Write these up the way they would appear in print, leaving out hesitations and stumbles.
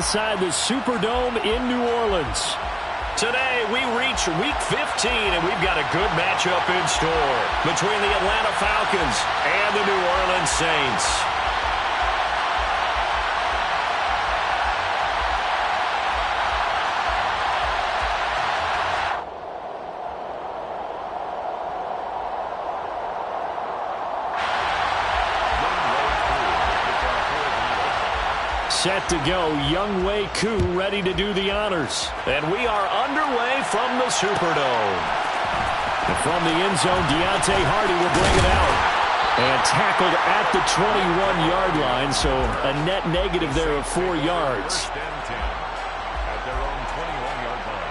inside the Superdome in New Orleans. Today, we reach Week 15, and we've got a good matchup in store between the Atlanta Falcons and the New Orleans Saints. Set to go, Younghoe Koo ready to do the honors. And we are underway from the Superdome. And from the end zone, Deontay Hardy will bring it out. And tackled at the 21-yard line, so a net negative there of 4 yards. At their own 21-yard line.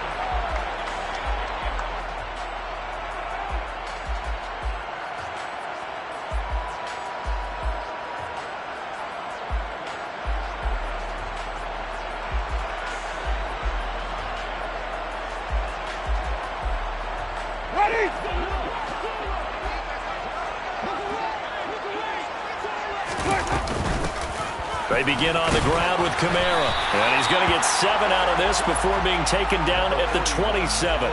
They begin on the ground with Kamara. And he's going to get 7 out of this before being taken down at the 27.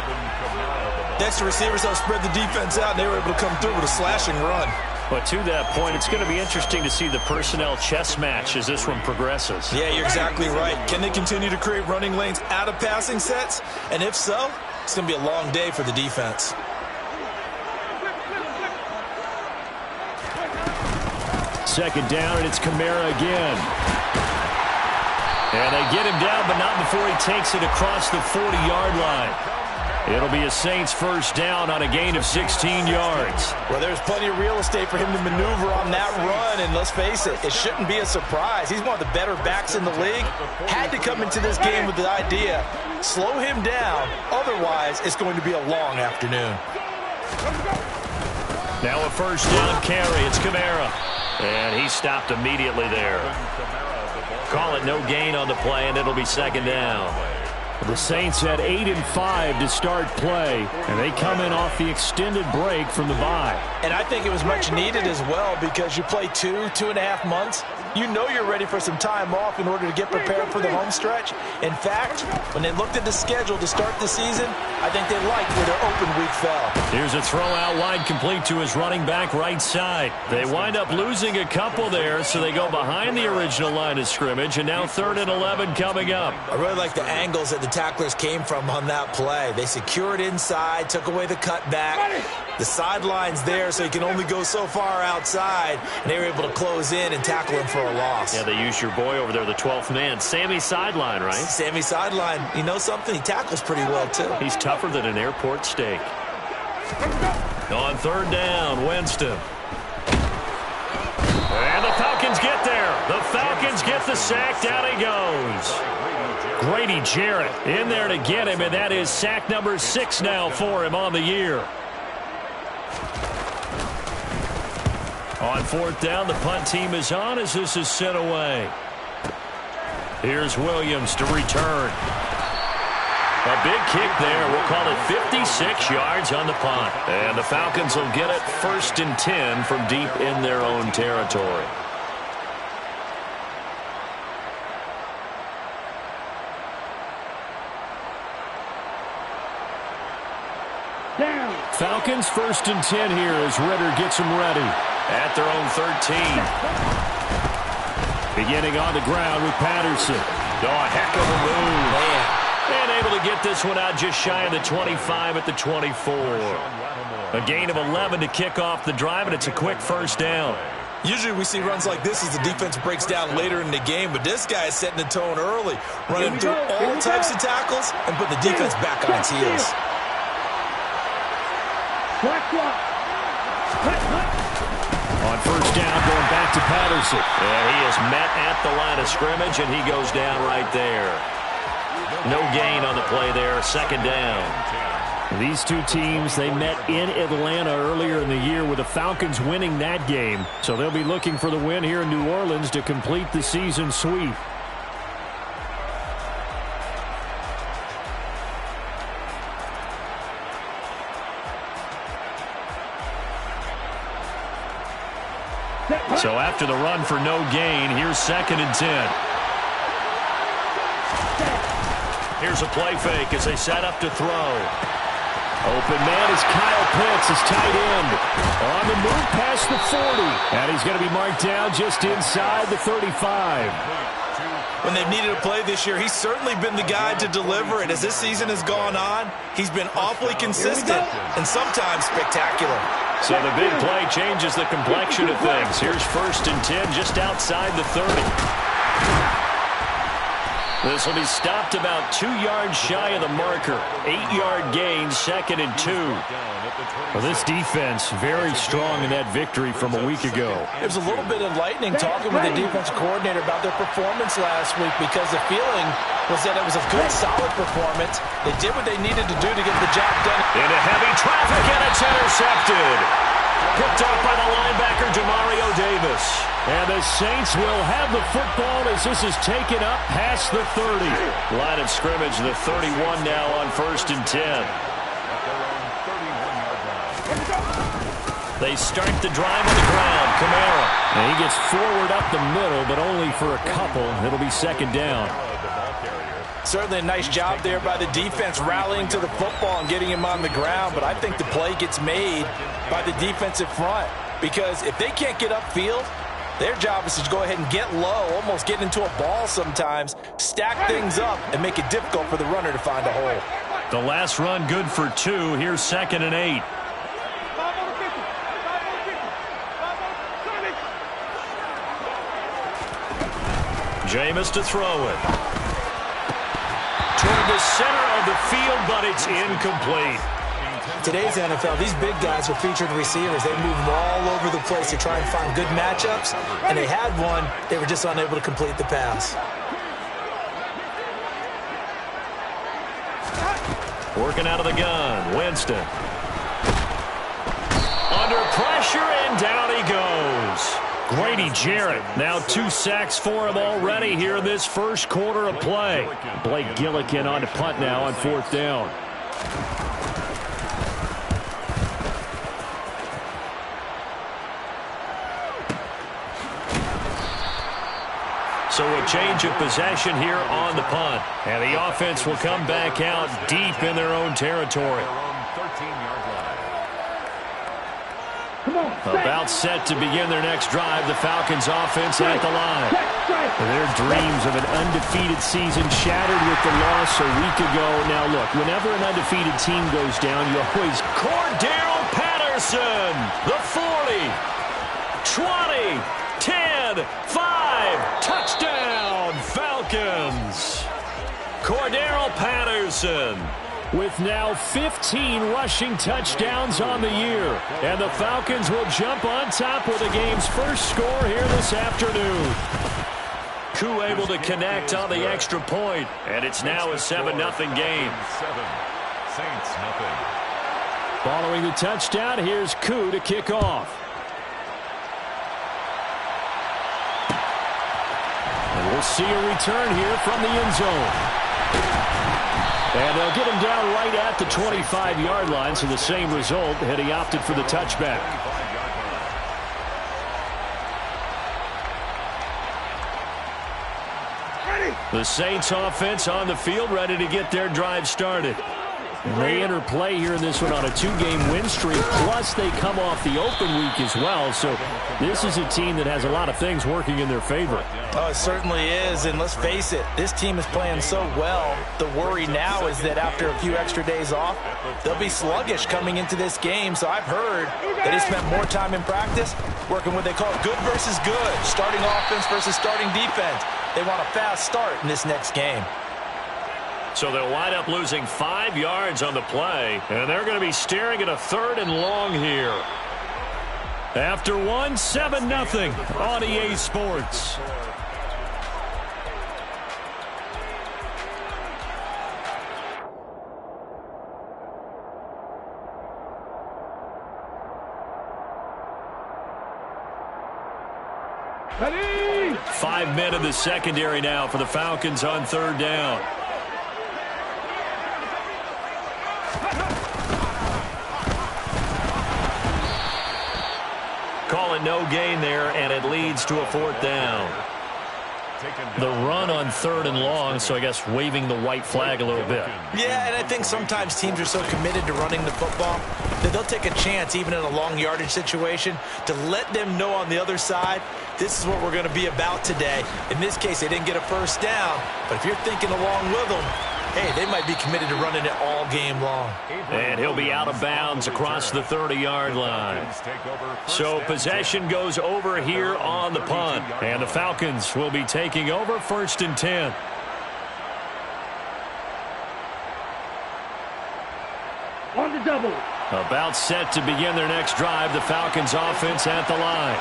Next, the receivers helped spread the defense out, and they were able to come through with a slashing run. But to that point, it's going to be interesting to see the personnel chess match as this one progresses. Yeah, you're exactly right. Can they continue to create running lanes out of passing sets? And if so, it's going to be a long day for the defense. Second down, and it's Kamara again. And they get him down, but not before he takes it across the 40-yard line. It'll be a Saints first down on a gain of 16 yards. Well, there's plenty of real estate for him to maneuver on that run, and let's face it, it shouldn't be a surprise. He's one of the better backs in the league. Had to come into this game with the idea, slow him down, otherwise it's going to be a long afternoon. Now a first down carry, it's Kamara. And he stopped immediately there. Call it no gain on the play, and it'll be second down. The Saints had 8 and 5 to start play, and they come in off the extended break from the bye. And I think it was much needed as well, because you play 2.5 months. You know you're ready for some time off in order to get prepared for the home stretch. In fact, when they looked at the schedule to start the season, I think they liked where their open week fell. Here's a throw out wide, complete to his running back right side. They wind up losing a couple there, so they go behind the original line of scrimmage, and now 3rd and 11 coming up. I really like the angles that the tacklers came from on that play. They secured inside, took away the cutback. The sideline's there, so he can only go so far outside, and they were able to close in and tackle him for a loss. Yeah, they used your boy over there, the 12th man, Sammy Sideline, right? Sammy Sideline. You know something? He tackles pretty well, too. He's tougher than an airport steak. On 3rd down, Winston. And the Falcons get there. The Falcons get the sack. Down he goes. Grady Jarrett in there to get him, and that is sack number 6 now for him on the year. On 4th down, the punt team is on as this is sent away. Here's Williams to return. A big kick there. We'll call it 56 yards on the punt. And the Falcons will get it 1st and 10 from deep in their own territory. Falcons 1st and 10 here as Ritter gets them ready. At their own 13. Beginning on the ground with Patterson. Oh, a heck of a move. Man. And able to get this one out just shy of the 25 at the 24. A gain of 11 to kick off the drive, and it's a quick first down. Usually we see runs like this as the defense breaks down later in the game, but this guy is setting the tone early, running through all types of tackles and put the defense back on its heels. On first down, going back to Patterson. And he is met at the line of scrimmage, and he goes down right there. No gain on the play there, 2nd down. These two teams, they met in Atlanta earlier in the year with the Falcons winning that game. So they'll be looking for the win here in New Orleans to complete the season sweep. So after the run for no gain, here's 2nd and 10. Here's a play fake as they set up to throw. Open man is Kyle Pitts, his tight end. On the move past the 40. And he's going to be marked down just inside the 35. When they've needed a play this year, he's certainly been the guy to deliver it. As this season has gone on, he's been awfully consistent and sometimes spectacular. So the big play changes the complexion of things. Here's 1st and 10 just outside the 30. This will be stopped about 2 yards shy of the marker. 8-yard gain, 2nd and 2. Well, this defense very strong in that victory from a week ago. It was a little bit enlightening talking with the defensive coordinator about their performance last week, because the feeling was that it was a good, solid performance. They did what they needed to do to get the job done. Into heavy traffic, and it's intercepted. Picked off by the linebacker, Demario Davis. And the Saints will have the football as this is taken up past the 30. Line of scrimmage, the 31 now on 1st and 10. They start the drive on the ground. Kamara. And he gets forward up the middle, but only for a couple. It'll be 2nd down. Certainly a nice job there by the defense rallying to the football and getting him on the ground, but I think the play gets made by the defensive front, because if they can't get upfield, their job is to go ahead and get low, almost get into a ball sometimes, stack things up, and make it difficult for the runner to find a hole. The last run good for 2. Here's 2nd and 8. Jameis to throw it. Toward the center of the field, but it's incomplete. Today's NFL, these big guys are featured receivers. They move all over the place to try and find good matchups, and they had one. They were just unable to complete the pass. Working out of the gun, Winston. Under pressure, and down he goes. Grady Jarrett, now 2 sacks for him already here in this first quarter of play. Blake Gillikin on to punt now on 4th down. So a change of possession here on the punt. And the offense will come back out deep in their own territory. About set to begin their next drive, the Falcons offense at the line. Their dreams of an undefeated season shattered with the loss a week ago. Now look, whenever an undefeated team goes down, you always... Cordero Patterson, the 40, 20, 10, 5, touchdown, Falcons. Cordero Patterson. With now 15 rushing touchdowns on the year. And the Falcons will jump on top with the game's first score here this afternoon. Koo able to connect on the extra point, and it's now a 7-0 game. Saints nothing. Following the touchdown, here's Koo to kick off. And we'll see a return here from the end zone. And they'll get him down right at the 25-yard line, so the same result had he opted for the touchback. The Saints offense on the field, ready to get their drive started. And they enter play here in this one on a 2-game win streak, plus they come off the open week as well. So this is a team that has a lot of things working in their favor. Oh, it certainly is, and let's face it, this team is playing so well. The worry now is that after a few extra days off, they'll be sluggish coming into this game. So I've heard that they spent more time in practice working what they call good versus good, starting offense versus starting defense. They want a fast start in this next game. So they'll wind up losing 5 yards on the play, and they're going to be staring at a 3rd and long here. After 7-0 on EA Sports. Ready? 5 men in the secondary now for the Falcons on 3rd down. Call it no gain there, and it leads to a 4th down. the run on 3rd and long, so I guess waving the white flag a little bit. Yeah, and I think sometimes teams are so committed to running the football that they'll take a chance, even in a long yardage situation, to let them know on the other side, this is what we're going to be about today. In this case, they didn't get a first down, but if you're thinking along with them, hey, they might be committed to running it all game long. And he'll be out of bounds across the 30-yard line. So possession goes over here on the punt. And the Falcons will be taking over 1st and 10. On the double. About set to begin their next drive. The Falcons offense at the line.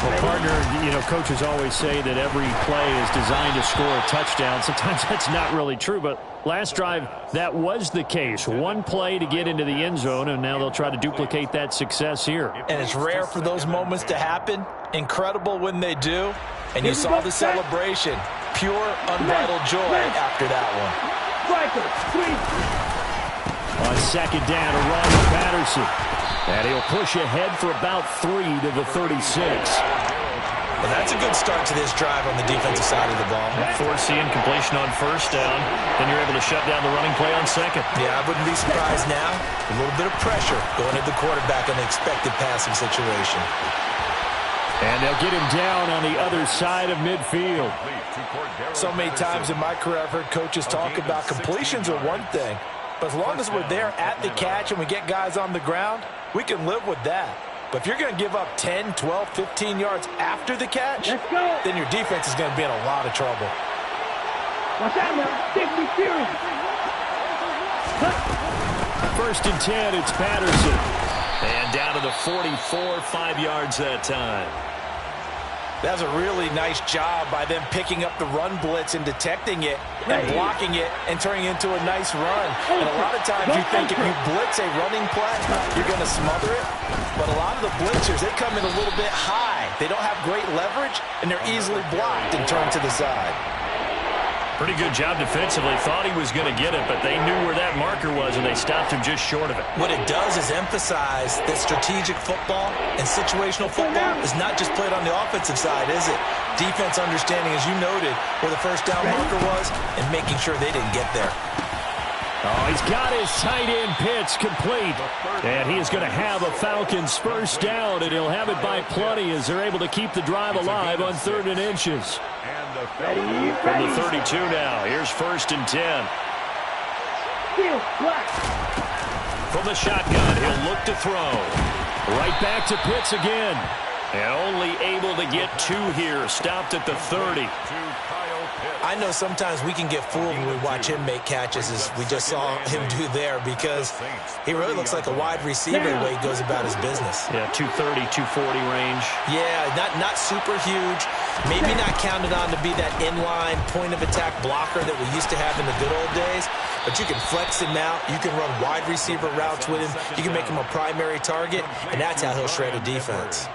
Well, partner, you know, coaches always say that every play is designed to score a touchdown. Sometimes that's not really true, but last drive, that was the case. One play to get into the end zone, and now they'll try to duplicate that success here. And it's rare for those moments to happen. Incredible when they do. And you saw the celebration. Pure, unbridled joy after that one. On 2nd down, a run to Patterson. And he'll push ahead for about 3 to the 36. Well, that's a good start to this drive on the defensive side of the ball. Forcing completion on 1st down. Then you're able to shut down the running play on 2nd. Yeah, I wouldn't be surprised now. A little bit of pressure going at the quarterback in an expected passing situation. And they'll get him down on the other side of midfield. So many times in my career, I've heard coaches talk about completions are one thing. But as long as we're there at the catch and we get guys on the ground, we can live with that. But if you're going to give up 10, 12, 15 yards after the catch, then your defense is going to be in a lot of trouble. Watch out now. Take me serious. 1st and 10, it's Patterson. And down to the 44, 5 yards that time. That was a really nice job by them picking up the run blitz and detecting it and blocking it and turning it into a nice run. And a lot of times you think if you blitz a running play, you're going to smother it. But a lot of the blitzers, they come in a little bit high. They don't have great leverage, and they're easily blocked and turned to the side. Pretty good job defensively. Thought he was going to get it, but they knew where that marker was, and they stopped him just short of it. What it does is emphasize that strategic football and situational football is not just played on the offensive side, is it? Defense understanding, as you noted, where the first down marker was and making sure they didn't get there. Oh, he's got his tight end pitch complete. And he is going to have a Falcons first down, and he'll have it by plenty as they're able to keep the drive alive on 3rd and inches. From the 32 now, here's 1st and 10. From the shotgun, he'll look to throw. Right back to Pitts again. And only able to get 2 here, stopped at the 30. I know sometimes we can get fooled when we watch him make catches, as we just saw him do there, because he really looks like a wide receiver the way he goes about his business. Yeah, 230, 240 range. Yeah, not super huge. Maybe not counted on to be that inline point-of-attack blocker that we used to have in the good old days, but you can flex him out. You can run wide receiver routes with him. You can make him a primary target, and that's how he'll shred a defense.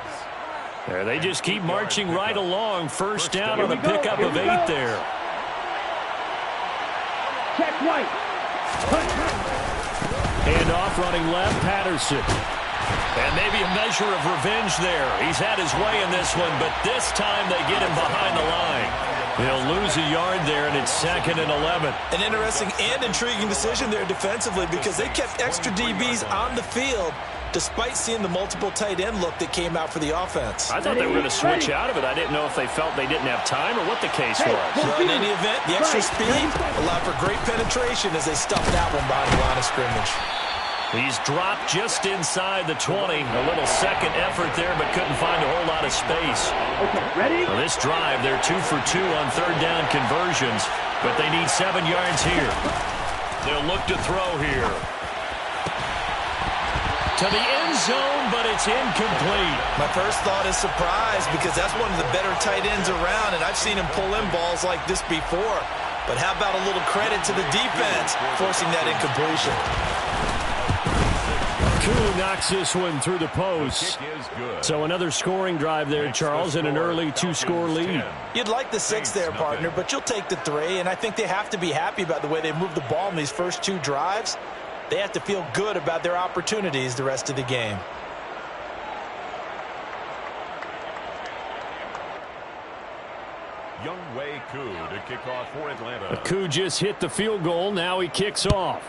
There, they just keep marching right along. First down on the pickup of 8 there. Check right. Hand off, running left, Patterson. And maybe a measure of revenge there. He's had his way in this one, but this time they get him behind the line. They'll lose a yard there, and it's 2nd and 11. An interesting and intriguing decision there defensively, because they kept extra DBs on the field despite seeing the multiple tight end look that came out for the offense. I thought they were going to switch out of it. I didn't know if they felt they didn't have time or what the case was. Well, in any event, the extra speed allowed for great penetration as they stuffed that one behind the line of scrimmage. He's dropped just inside the 20. A little second effort there, but couldn't find a whole lot of space. Okay, ready? Well, this drive, they're 2 for 2 on 3rd down conversions, but they need 7 yards here. They'll look to throw here. To the end zone, but it's incomplete. My first thought is surprise, because that's one of the better tight ends around, and I've seen him pull in balls like this before. But how about a little credit to the defense forcing that incompletion? Koo knocks this one through the post. So another scoring drive there, Charles, and an early 2-score lead. You'd like the 6 there, partner, but you'll take the 3, and I think they have to be happy about the way they moved the ball in these first 2 drives. They have to feel good about their opportunities the rest of the game. Young Wei Aku to kick off for Atlanta. Aku just hit the field goal. Now he kicks off.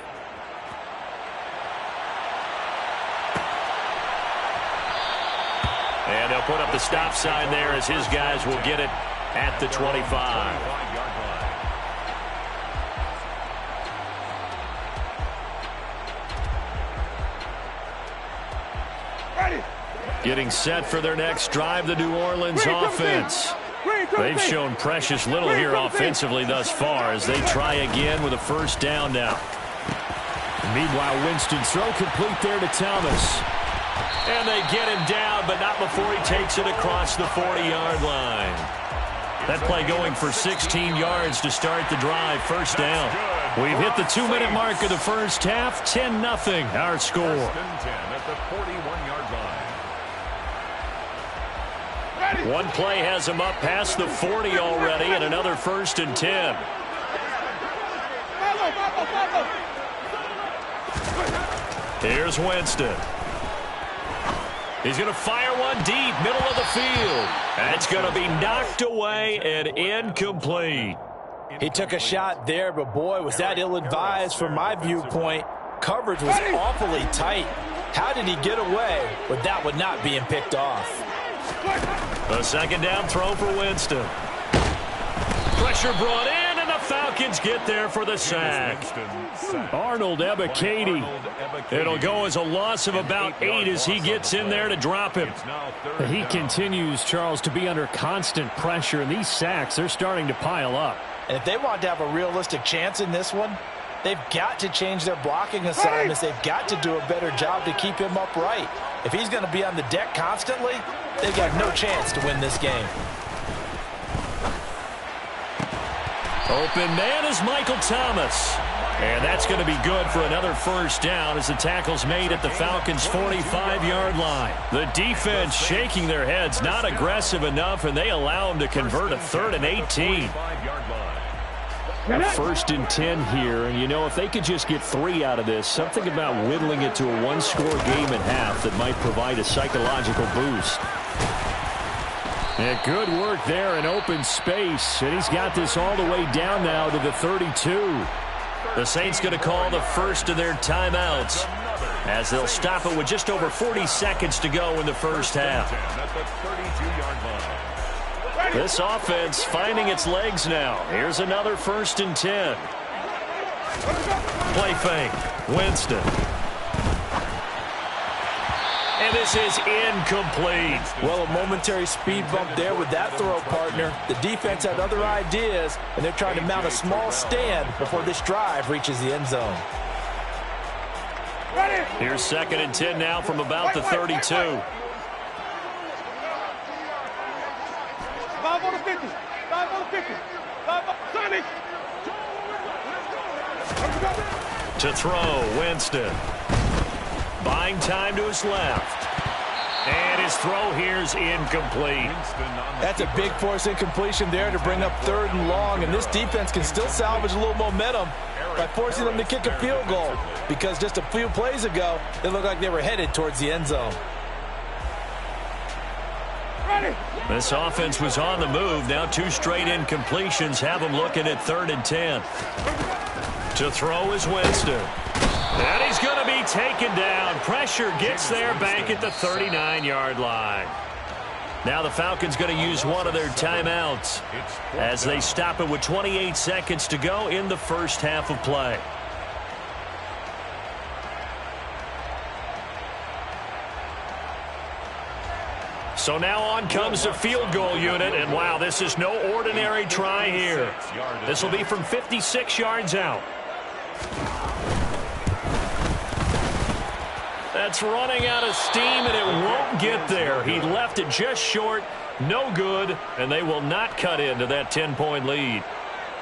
And they'll put up the stop sign there as his guys will get it at the 25. Getting set for their next drive, the New Orleans offense. They've shown precious little here offensively thus far as they try again with a first down now. Meanwhile, Winston throw complete there to Thomas. And they get him down, but not before he takes it across the 40-yard line. That play going for 16 yards to start the drive. First down. We've hit the 2-minute mark of the first half. 10-0 our score. First and 10 at the 41-yard line. One play has him up past the 40 already, and another first and 10. Here's Winston. He's going to fire one deep, middle of the field. That's going to be knocked away and incomplete. He took a shot there, but boy, was that ill-advised from my viewpoint. Coverage was awfully tight. How did he get away with that one not being picked off? A second down throw for Winston. Pressure brought in, and the Falcons get there for the sack. Arnold Ebiketie. It'll go as a loss of about 8 as he gets in there to drop him. He continues, Charles, to be under constant pressure, and these sacks, they're starting to pile up. And if they want to have a realistic chance in this one, they've got to change their blocking assignments. They've got to do a better job to keep him upright. If he's going to be on the deck constantly, they've got no chance to win this game. Open man is Michael Thomas. And that's going to be good for another first down as the tackle's made at the Falcons' 45-yard line. The defense shaking their heads, not aggressive enough, and they allow them to convert a 3rd and 18. First and 10 here, and you know, if they could just get 3 out of this, something about whittling it to a one-score game at half that might provide a psychological boost. And good work there in open space, and he's got this all the way down now to the 32. The Saints going to call the first of their timeouts as they'll stop it with just over 40 seconds to go in the first half. This offense finding its legs now. Here's another first and 10. Play fake. Winston. And this is incomplete. Well, a momentary speed bump there with that throw, partner. The defense had other ideas, and they're trying to mount a small stand before this drive reaches the end zone. Here's 2nd and 10 now from about the 32. 5 on the 50. 5 on the 50. 5 on Sonic. To throw, Winston. Buying time to his left. And his throw here's incomplete. That's a big force incompletion there to bring up 3rd and long, and this defense can still salvage a little momentum by forcing them to kick a field goal, because just a few plays ago, they looked like they were headed towards the end zone. This offense was on the move. Now 2 straight incompletions have them looking at 3rd and 10. To throw is Winston. And he's going to be taken down. Pressure gets there back at the 39-yard line. Now the Falcons going to use one of their timeouts as they stop it with 28 seconds to go in the first half of play. So now on comes the field goal unit, and wow, this is no ordinary try here. This will be from 56 yards out. That's running out of steam, and it won't get there. He left it just short, no good, and they will not cut into that 10-point lead.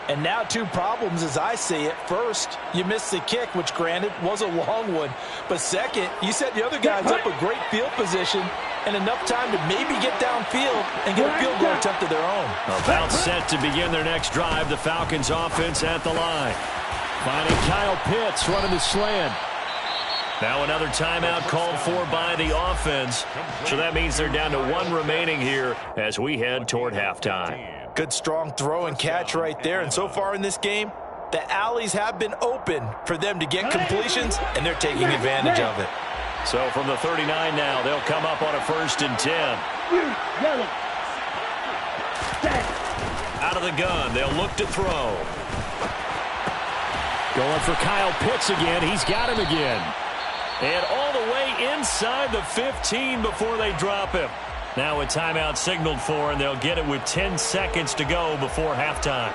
And now 2 problems as I see it. First, you missed the kick, which granted was a long one. But second, you set the other guys up a great field position and enough time to maybe get downfield and get a field goal attempt of their own. About set to begin their next drive, the Falcons offense at the line. Finding Kyle Pitts running the slant. Now another timeout called for by the offense. So that means they're down to 1 remaining here as we head toward halftime. Good, strong throw and catch right there. And so far in this game, the alleys have been open for them to get completions, and they're taking advantage of it. So from the 39 now, they'll come up on a 1st and 10. Out of the gun, they'll look to throw. Going for Kyle Pitts again. He's got him again. And all the way inside the 15 before they drop him. Now a timeout signaled for, and they'll get it with 10 seconds to go before halftime.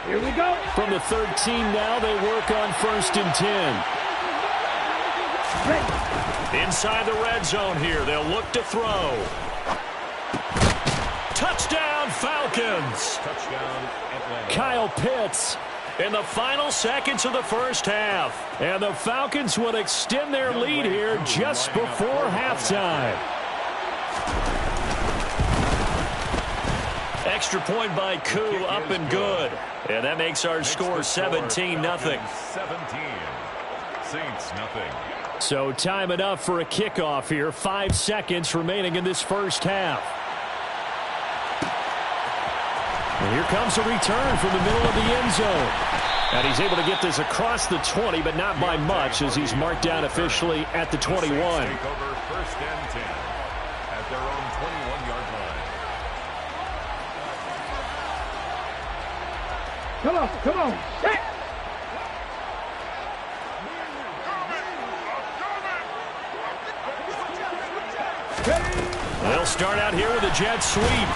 Here we go. From the 13 now, they work on 1st and 10. Inside the red zone here, they'll look to throw. Touchdown, Falcons. Touchdown, Atlanta. Kyle Pitts. In the final seconds of the first half. And the Falcons will extend their lead here just before halftime. Extra point by Koo, up and good. And that makes our score 17-0. 17. Saints, nothing. So time enough for a kickoff here. 5 seconds remaining in this first half. And here comes a return from the middle of the end zone. And he's able to get this across the 20, but not by much, as he's marked down officially at the 21. Take over 1st and 10 at their own 21-yard line. Come on. Hey. They'll start out here with a jet sweep.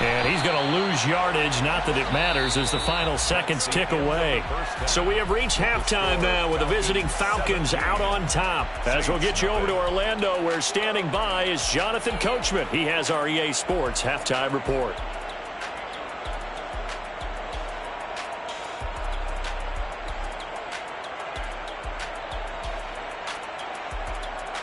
And he's going to lose yardage. Not that it matters as the final seconds tick away. So we have reached halftime now with the visiting Falcons out on top. As we'll get you over to Orlando, where standing by is Jonathan Coachman. He has our EA Sports halftime report.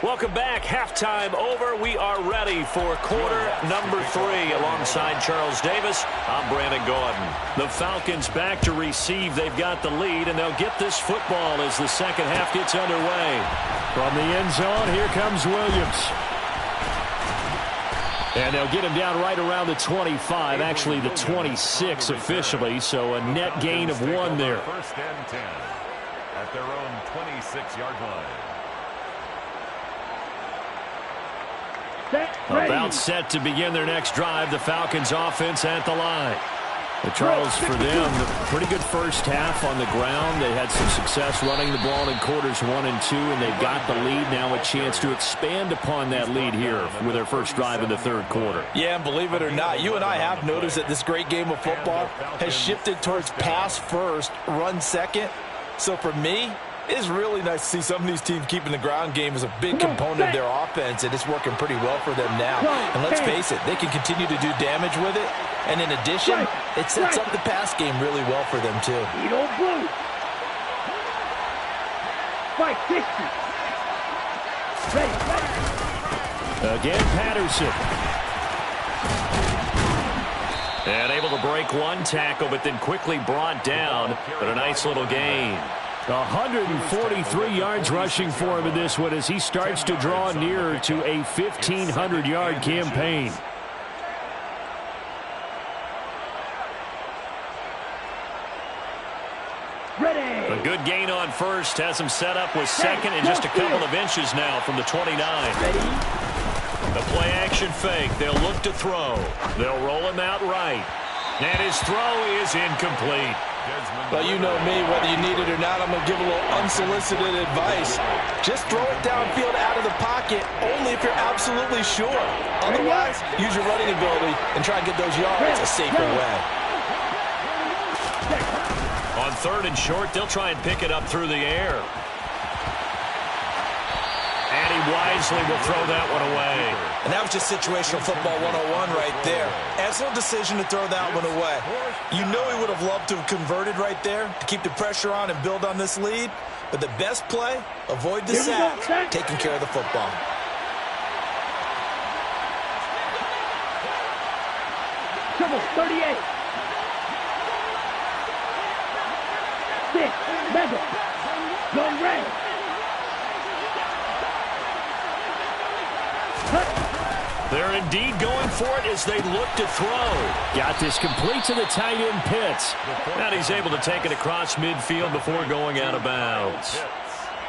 Welcome back. Halftime over. We are ready for quarter number 3. Alongside Charles Davis, I'm Brandon Gordon. The Falcons back to receive. They've got the lead, and they'll get this football as the second half gets underway. From the end zone, here comes Williams. And they'll get him down right around the 25, actually the 26 officially, so a net gain of 1 there. 1st and 10 at their own 26-yard line. About set to begin their next drive, the Falcons offense at the line. But Charles, for them, pretty good first half on the ground. They had some success running the ball in quarters 1 and 2, and they got the lead. Now a chance to expand upon that lead here with their first drive in the third quarter. Yeah, and believe it or not, you and I have noticed that this great game of football has shifted towards pass first, run second. So for me, it's really nice to see some of these teams keeping the ground game as a big component of their offense, and it's working pretty well for them now. And let's face it, they can continue to do damage with it. And in addition, it sets up the pass game really well for them, too. Edo blue. Fight 60. Ready. Again, Patterson. And able to break one tackle, but then quickly brought down. But a nice little gain. 143 yards rushing for him in this one as he starts to draw nearer to a 1,500-yard campaign. Ready. A good gain on first has him set up with second and just a couple of inches now from the 29. The play action fake. They'll look to throw. They'll roll him out right. And his throw is incomplete. But you know me, whether you need it or not, I'm going to give a little unsolicited advice. Just throw it downfield out of the pocket, only if you're absolutely sure. Otherwise, use your running ability and try and get those yards a safer way. On 3rd and short, they'll try and pick it up through the air. And he wisely will throw that one away. And that was just situational football 101 right there. Excellent decision to throw that one away. You know he would have loved to have converted right there to keep the pressure on and build on this lead. But the best play, avoid the sack, taking care of the football. Triple 38. 6, Madden. Go red. They're indeed going for it as they look to throw. Got this complete to the tight end Pitts. And he's able to take it across midfield before going out of bounds.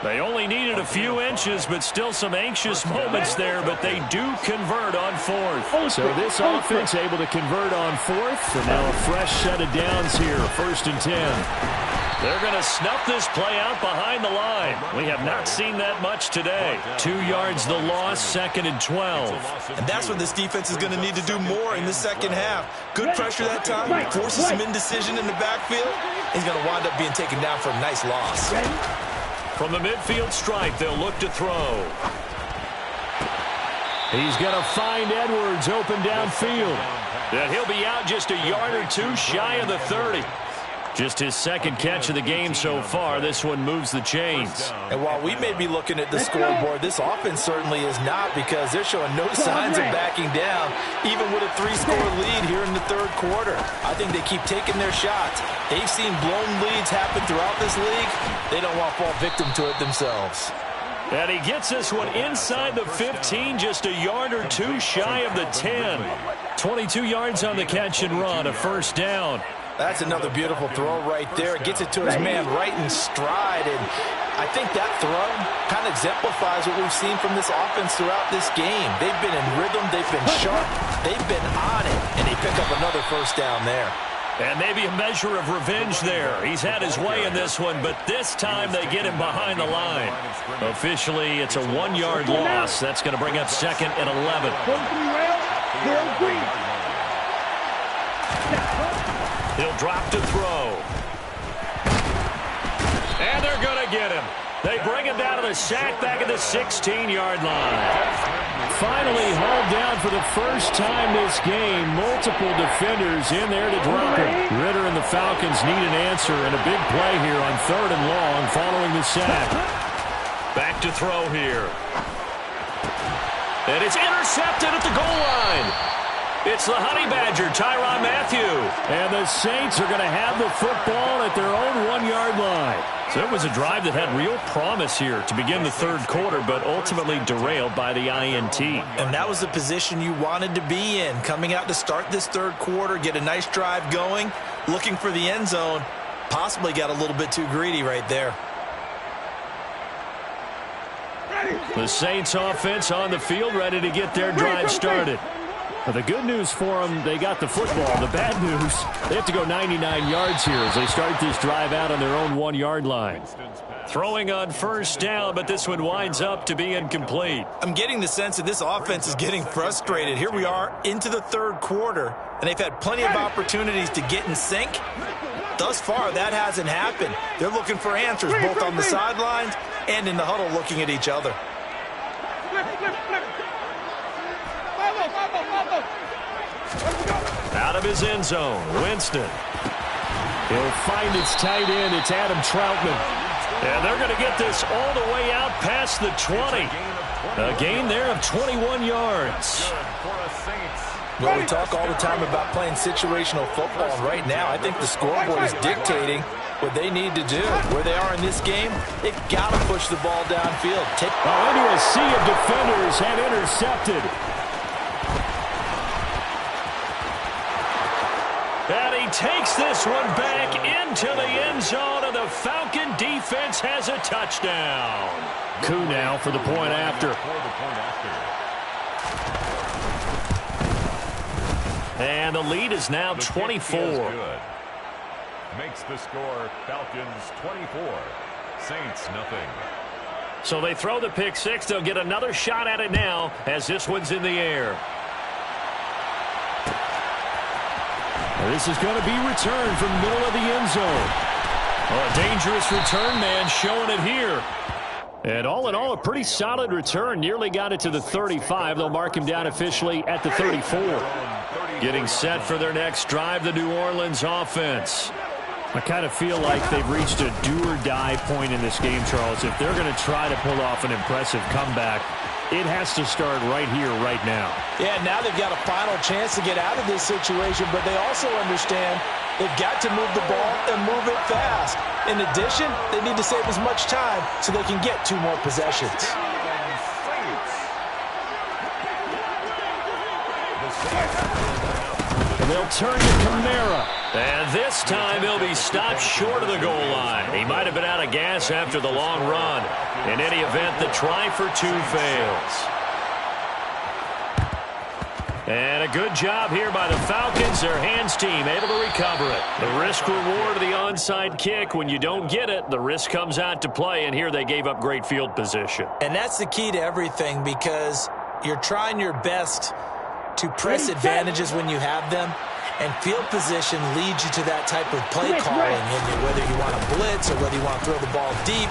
They only needed a few inches, but still some anxious moments there, but they do convert on 4th. So this offense able to convert on 4th, and now a fresh set of downs here, 1st and 10. They're going to snuff this play out behind the line. We have not seen that much today. 2 yards the loss, 2nd and 12. And that's what this defense is going to need to do more in the second half. Good pressure that time, forces some indecision in the backfield. He's going to wind up being taken down for a nice loss. From the midfield stripe, they'll look to throw. He's going to find Edwards open downfield. And he'll be out just a yard or two shy of the 30. Just his second catch of the game so far. This one moves the chains. And while we may be looking at the scoreboard, this offense certainly is not, because they're showing no signs of backing down, even with a 3-score lead here in the third quarter. I think they keep taking their shots. They've seen blown leads happen throughout this league. They don't want to fall victim to it themselves. And he gets this one inside the 15, just a yard or two shy of the 10. 22 yards on the catch and run, a first down. That's another beautiful throw right there. It gets it to his man right in stride. And I think that throw kind of exemplifies what we've seen from this offense throughout this game. They've been in rhythm. They've been sharp. They've been on it. And they pick up another first down there. And maybe a measure of revenge there. He's had his way in this one, but this time they get him behind the line. Officially, it's a 1-yard loss. That's going to bring up 2nd and 11. He'll drop to throw. And they're going to get him. They bring him down to the sack back at the 16-yard line. Finally hauled down for the first time this game. Multiple defenders in there to drop him. Ritter and the Falcons need an answer, and a big play here on 3rd and long following the sack. Back to throw here. And it's intercepted at the goal line. It's the Honey Badger, Tyrann Mathieu. And the Saints are going to have the football at their own 1-yard line. So it was a drive that had real promise here to begin the third quarter, but ultimately derailed by the INT. And that was the position you wanted to be in, coming out to start this third quarter, get a nice drive going, looking for the end zone. Possibly got a little bit too greedy right there. The Saints offense on the field, ready to get their drive started. Well, the good news for them, they got the football. The bad news, they have to go 99 yards here as they start this drive out on their own 1-yard line. Throwing on first down, but this one winds up to be incomplete. I'm getting the sense that this offense is getting frustrated. Here we are into the third quarter, and they've had plenty of opportunities to get in sync. Thus far, that hasn't happened. They're looking for answers both on the sidelines and in the huddle looking at each other. Out of his end zone, Winston. He'll find its tight end. It's Adam Troutman. And they're going to get this all the way out past the 20. A gain there of 21 yards. Well, we talk all the time about playing situational football, and right now I think the scoreboard is dictating what they need to do. Where they are in this game, they've got to push the ball downfield. Into a sea of defenders and intercepted. And he takes this one back into the end zone, and the Falcon defense has a touchdown. Coup now for the point after. And the lead is now 24. Makes the score Falcons 24, Saints nothing. So they throw the pick six. They'll get another shot at it now as this one's in the air. This is going to be returned from the middle of the end zone. Oh, a dangerous return man showing it here. And all in all, a pretty solid return. Nearly got it to the 35. They'll mark him down officially at the 34. Getting set for their next drive, the New Orleans offense. I kind of feel like they've reached a do-or-die point in this game, Charles. If they're going to try to pull off an impressive comeback, it has to start right here, right now. Yeah, now they've got a final chance to get out of this situation, but they also understand They've got to move the ball and move it fast. In addition, they need to save as much time so they can get 2 more possessions. And they'll turn to Kamara. And this time he'll be stopped short of the goal line. He might have been out of gas after the long run. In any event, the try for 2 fails. And a good job here by the Falcons. Their hands team able to recover it. The risk-reward of the onside kick. When you don't get it, the risk comes out to play, and here they gave up great field position. And that's the key to everything, because you're trying your best to press advantages when you have them, and field position leads you to that type of play calling, whether you want to blitz or whether you want to throw the ball deep.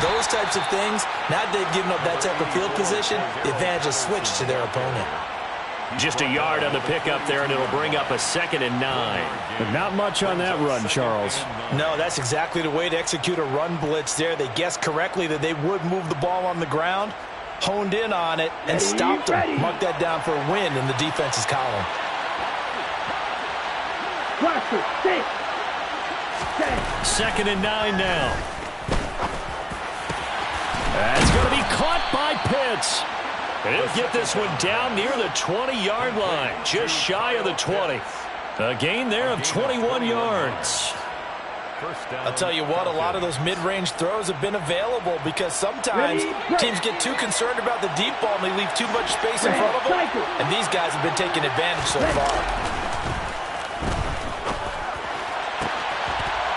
Those types of things, now that they've given up that type of field position, the advantage is switched to their opponent. Just a yard on the pickup there, and it'll bring up a 2nd and 9. But not much on that run, Charles. No, that's exactly the way to execute a run blitz there. They guessed correctly that they would move the ball on the ground, honed in on it, and stopped them. Mark that down for a win in the defense's column. 2nd and 9 now. That's going to be caught by Pitts. And he'll get this one down near the 20-yard line, just shy of the 20. A gain there of 21 yards. I'll tell you what, a lot of those mid-range throws have been available because sometimes teams get too concerned about the deep ball and they leave too much space in front of them, and these guys have been taking advantage so far.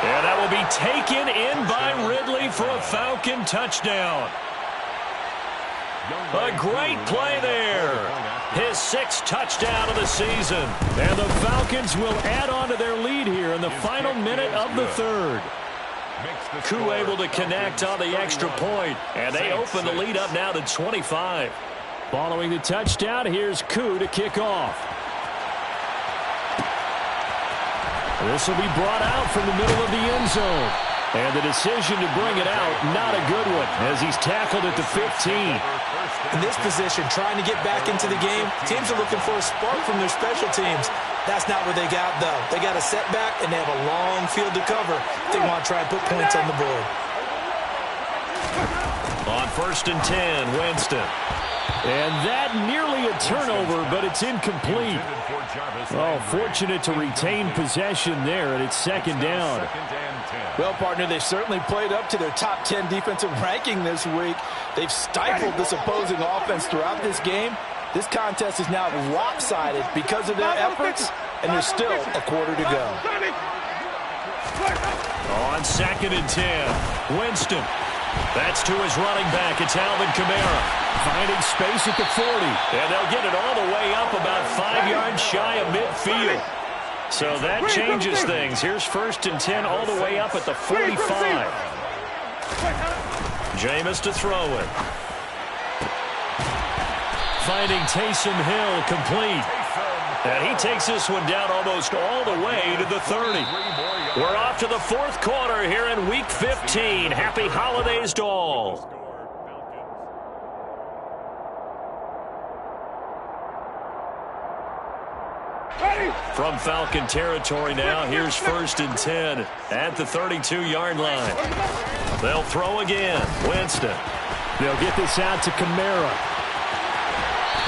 And that will be taken in by Ridley for a Falcon touchdown. A great play there. His 6th touchdown of the season. And the Falcons will add on to their lead here in the final minute of the 3rd. Koo able to connect on the extra point, and they open the lead up now to 25. Following the touchdown, here's Koo to kick off. This will be brought out from the middle of the end zone. And the decision to bring it out, not a good one, as he's tackled at the 15. In this position, trying to get back into the game, teams are looking for a spark from their special teams. That's not what they got, though. They got a setback, and they have a long field to cover if they want to try and put points on the board. On 1st and 10, Winston. And that nearly a turnover, but it's incomplete. Oh, fortunate to retain possession there, and it's 2nd down. Well, partner, they've certainly played up to their top 10 defensive ranking this week. They've stifled this opposing offense throughout this game. This contest is now lopsided because of their efforts, and there's still a quarter to go. On 2nd and 10, Winston. That's to his running back. It's Alvin Kamara. Finding space at the 40. And they'll get it all the way up about 5 yards shy of midfield. So that changes things. Here's 1st and 10 all the way up at the 45. Jameis to throw it. Finding Taysom Hill complete. And he takes this one down almost all the way to the 30. We're off to the 4th quarter here in Week 15. Happy holidays to all. From Falcon territory now, here's 1st and 10 at the 32-yard line. They'll throw again. Winston. They'll get this out to Kamara.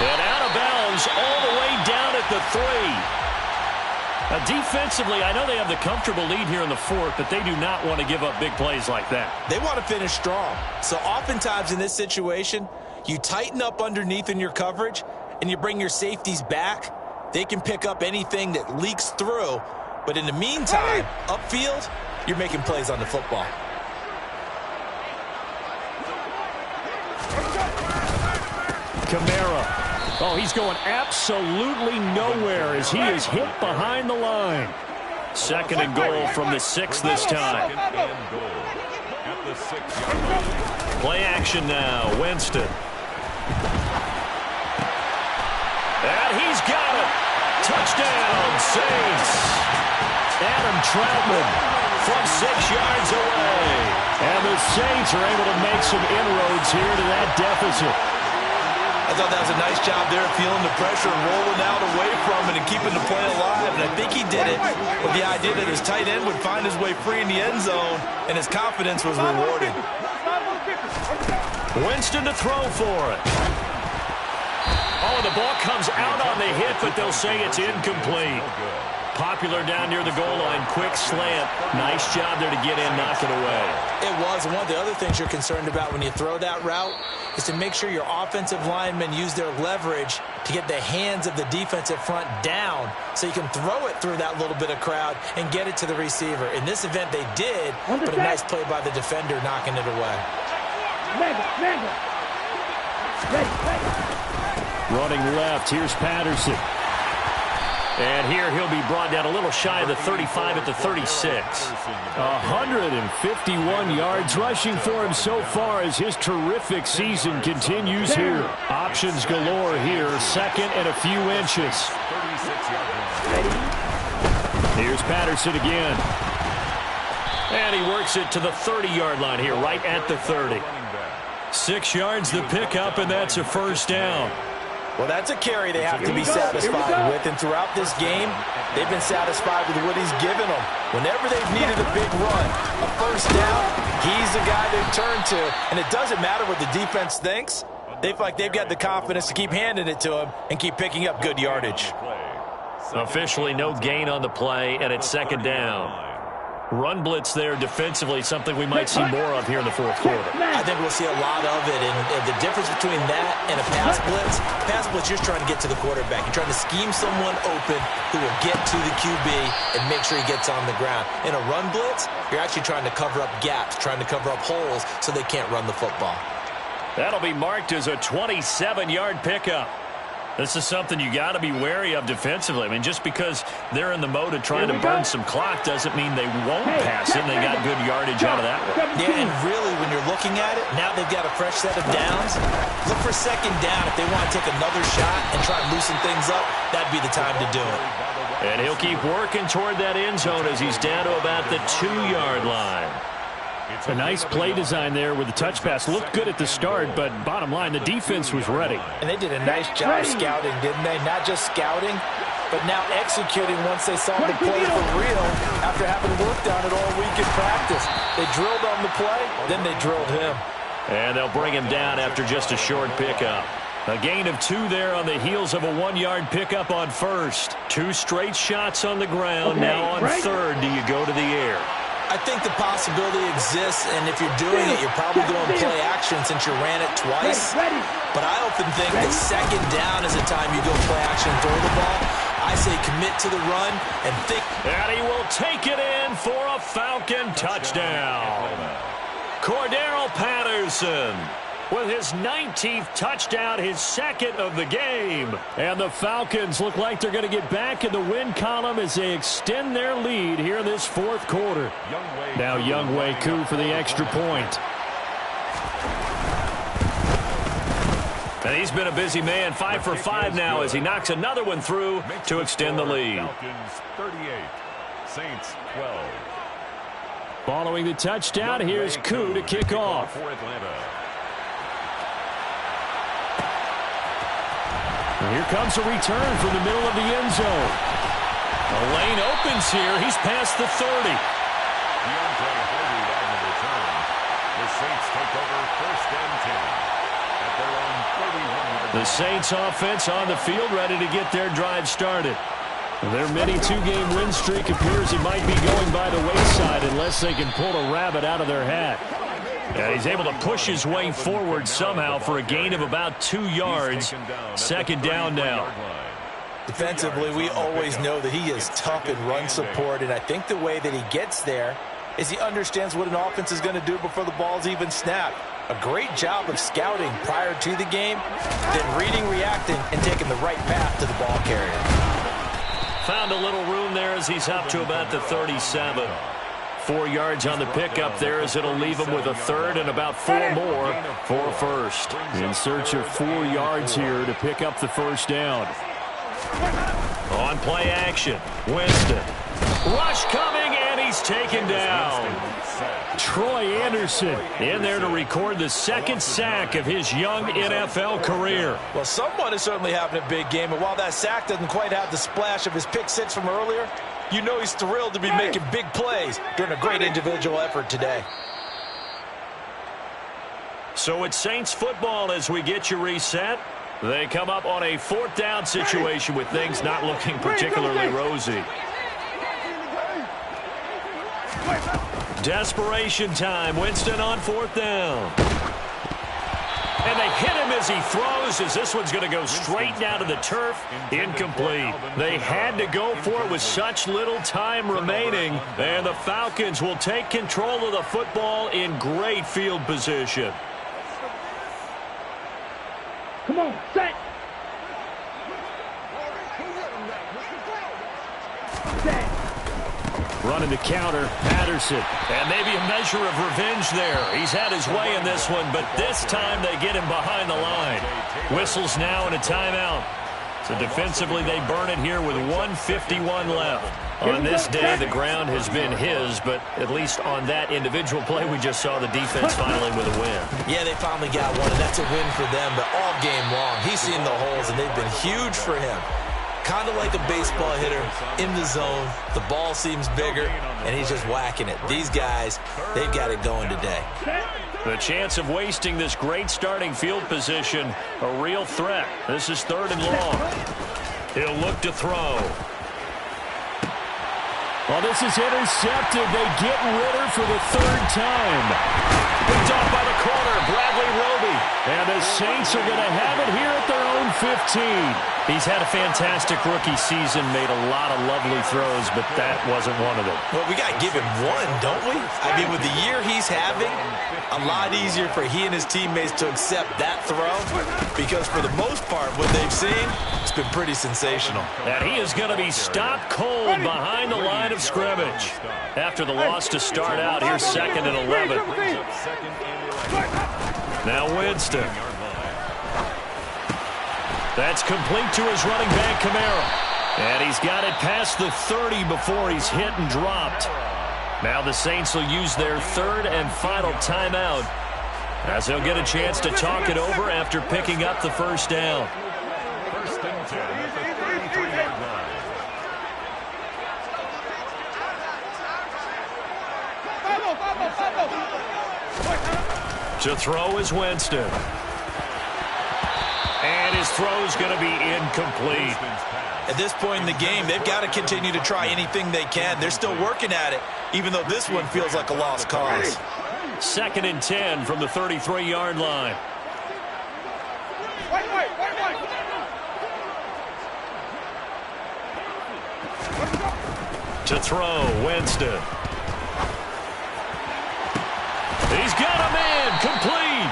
And out of bounds all the way down at the 3. Defensively, I know they have the comfortable lead here in the 4th, but they do not want to give up big plays like that. They want to finish strong. So oftentimes in this situation, you tighten up underneath in your coverage, and you bring your safeties back. They can pick up anything that leaks through. But in the meantime, upfield, you're making plays on the football. Kamara. Oh, he's going absolutely nowhere as he is hit behind the line. 2nd and goal from the 6 this time. Play action now. Winston. And he's got it. Touchdown, Saints. Adam Troutman from 6 yards away. And the Saints are able to make some inroads here to that deficit. I thought that was a nice job there, feeling the pressure and rolling out away from it and keeping the play alive. And I think he did it with the idea that his tight end would find his way free in the end zone, and his confidence was rewarded. Winston to throw for it. Oh, the ball comes out on the hit, but they'll say it's incomplete. Popular down near the goal line. Quick slant. Nice job there to get in, knock it away. It was. And one of the other things you're concerned about when you throw that route is to make sure your offensive linemen use their leverage to get the hands of the defensive front down so you can throw it through that little bit of crowd and get it to the receiver. In this event, they did, but a nice play by the defender knocking it away. Running left, here's Patterson. And here he'll be brought down a little shy of the 35 at the 36. 151 yards rushing for him so far as his terrific season continues here. Options galore here, second and a few inches. Here's Patterson again. And he works it to the 30-yard line here, right at the 30. 6 yards the pickup, and that's a first down. Well, that's a carry they have to be satisfied with, and throughout this game, they've been satisfied with what he's given them. Whenever they've needed a big run, a first down, he's the guy they've turned to, and it doesn't matter what the defense thinks. They feel like they've got the confidence to keep handing it to him and keep picking up good yardage. Officially no gain on the play, and it's second down. Run blitz there defensively, something we might see more of here in the fourth quarter. I think we'll see a lot of it, and the difference between that and a pass blitz, you're trying to get to the quarterback. You're trying to scheme someone open who will get to the QB and make sure he gets on the ground. In a run blitz, you're actually trying to cover up gaps, trying to cover up holes so they can't run the football. That'll be marked as a 27-yard pickup. This is something you got to be wary of defensively. I mean, just because they're in the mode of trying to burn some clock doesn't mean they won't pass it. They got good yardage out of that one. Yeah, and really, when you're looking at it, now they've got a fresh set of downs. Look for second down. If they want to take another shot and try to loosen things up, that'd be the time to do it. And he'll keep working toward that end zone as he's down to about the 2-yard line. A nice play design there with the touch pass. Looked good at the start, but bottom line, the defense was ready. And they did a nice job scouting, didn't they? Not just scouting, but now executing once they saw the play for real after having worked on it all week in practice. They drilled on the play, then they drilled him. And they'll bring him down after just a short pickup. A gain of 2 there on the heels of a 1-yard pickup on first. 2 straight shots on the ground. Now on third, do you go to the air? I think the possibility exists, and if you're doing it, you're probably going play action since you ran it twice. But I often think that second down is the time you go play action and throw the ball. I say commit to the run and think. And he will take it in for a Falcon touchdown. Cordero Patterson with his 19th touchdown, his second of the game. And the Falcons look like they're going to get back in the win column as they extend their lead here in this fourth quarter. Now Younghoe Koo for the extra point. And he's been a busy man, 5 for 5 now as he knocks another one through to extend the lead. Falcons 38, Saints 12. Following the touchdown, here's Koo to kick off. And here comes a return from the middle of the end zone. The lane opens here. He's past the 30. The Saints take over first and 10 at their own 31. The Saints offense on the field ready to get their drive started. Their mini 2-game win streak appears it might be going by the wayside unless they can pull a rabbit out of their hat. And he's able to push his way forward somehow for a gain of about 2 yards. Second down now. Defensively, we always know that he is tough in run support, and I think the way that he gets there is he understands what an offense is going to do before the ball's even snapped. A great job of scouting prior to the game, then reading, reacting, and taking the right path to the ball carrier. Found a little room there as he's up to about the 37. 4 yards on the pickup there as it'll leave him with a third and about 4 more for a first. In search of 4 yards here to pick up the first down. On play action, Winston. Rush coming, and he's is taken down. Troy Anderson in there to record the second sack of his young NFL career. Well, someone is certainly having a big game, and while that sack doesn't quite have the splash of his pick six from earlier, you know he's thrilled to be making big plays during a great individual effort today. So it's Saints football as we get you reset. They come up on a fourth down situation with things not looking particularly rosy. Desperation time. Winston on fourth down. And they hit him as he throws, as this one's going to go straight down to the turf. Incomplete. They had to go for it with such little time remaining. And the Falcons will take control of the football in great field position. Come on, set. Running the counter, Patterson. And maybe a measure of revenge there. He's had his way in this one, but this time they get him behind the line. Whistles now and a timeout. So defensively they burn it here with 1:51 left. On this day, the ground has been his, but at least on that individual play, we just saw the defense finally with a win. Yeah, they finally got one, and that's a win for them, but all game long, he's seen the holes, and they've been huge for him. Kind of like a baseball hitter in the zone. The ball seems bigger, and he's just whacking it. These guys, they've got it going today. The chance of wasting this great starting field position, a real threat. This is 3rd and long. He'll look to throw. Well, this is intercepted. They get Ritter for the 3rd time. Picked off by the corner, Bradley Roby. And the Saints are going to have it here at their own 15. He's had a fantastic rookie season, made a lot of lovely throws, but that wasn't one of them. Well, we got to give him one, don't we? I mean, with the year he's having, a lot easier for he and his teammates to accept that throw, because for the most part, what they've seen, it's been pretty sensational. And he is going to be stopped cold behind the line of scrimmage. After the loss to start out, here's 2nd and 11. Now Winston. That's complete to his running back, Kamara. And he's got it past the 30 before he's hit and dropped. Now the Saints will use their 3rd and final timeout, as they'll get a chance to talk it over after picking up the first down. 1st and 10 at the 33-yard line. To throw is Winston. And his throw's going to be incomplete. At this point in the game, they've got to continue to try anything they can. They're still working at it, even though this one feels like a lost cause. 2nd and 10 from the 33-yard line. To throw, Winston. He's got a man, complete.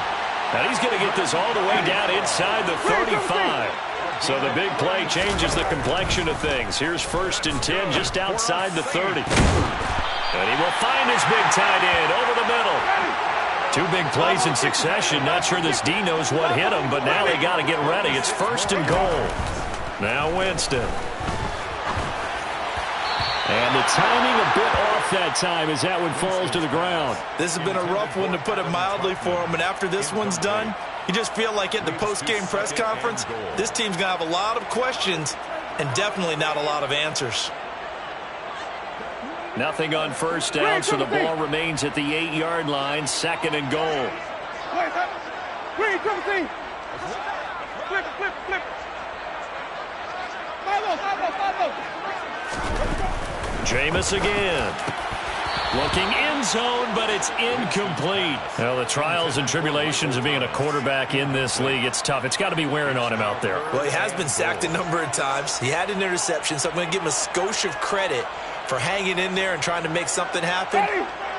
And he's going to get this all the way down inside the 35. So the big play changes the complexion of things. Here's 1st and 10 just outside the 30. And he will find his big tight end over the middle. 2 big plays in succession. Not sure this D knows what hit him, but now they got to get ready. It's 1st and goal. Now Winston. And the timing a bit off that time as that one falls to the ground. This has been a rough one, to put it mildly, for him. And after this one's done, you just feel like at the post-game press conference, this team's going to have a lot of questions and definitely not a lot of answers. Nothing on 1st down, so the ball remains at the 8-yard line, 2nd and goal. Jameis again. Looking end zone, but it's incomplete. Well, the trials and tribulations of being a quarterback in this league, it's tough. It's got to be wearing on him out there. Well, he has been sacked a number of times. He had an interception, so I'm going to give him a skosh of credit for hanging in there and trying to make something happen,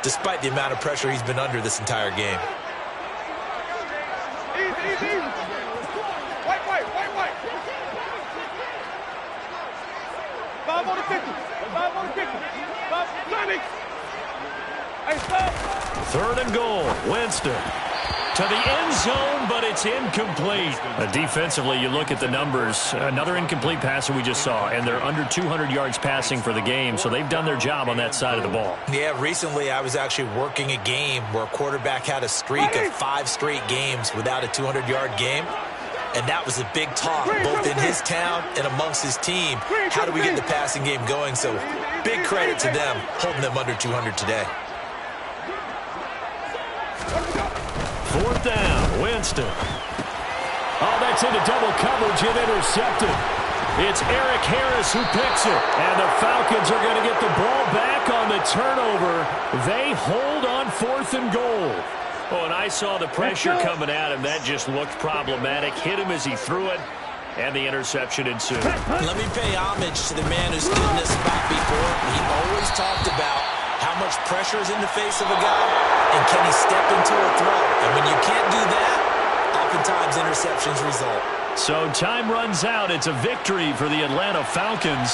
despite the amount of pressure he's been under this entire game. Easy. White. 5 on the 50. 5 on the 50. 5 Sonny. Hey, stop. 3rd and goal. Winston. To the end zone, but it's incomplete. Defensively, you look at the numbers. Another incomplete pass that we just saw, and they're under 200 yards passing for the game, so they've done their job on that side of the ball. Yeah, recently I was actually working a game where a quarterback had a streak of 5 straight games without a 200-yard game. And that was a big talk, both in his town and amongst his team. How do we get the passing game going? So big credit to them, holding them under 200 today. 4th down, Winston. Oh, that's into double coverage and intercepted. It's Eric Harris who picks it. And the Falcons are going to get the ball back on the turnover. They hold on 4th and goal. Oh, and I saw the pressure coming at him. That just looked problematic. Hit him as he threw it, and the interception ensued. Let me pay homage to the man who stood in this spot before. He always talked about how much pressure is in the face of a guy, and can he step into a throw? And when you can't do that, oftentimes interceptions result. So time runs out. It's a victory for the Atlanta Falcons.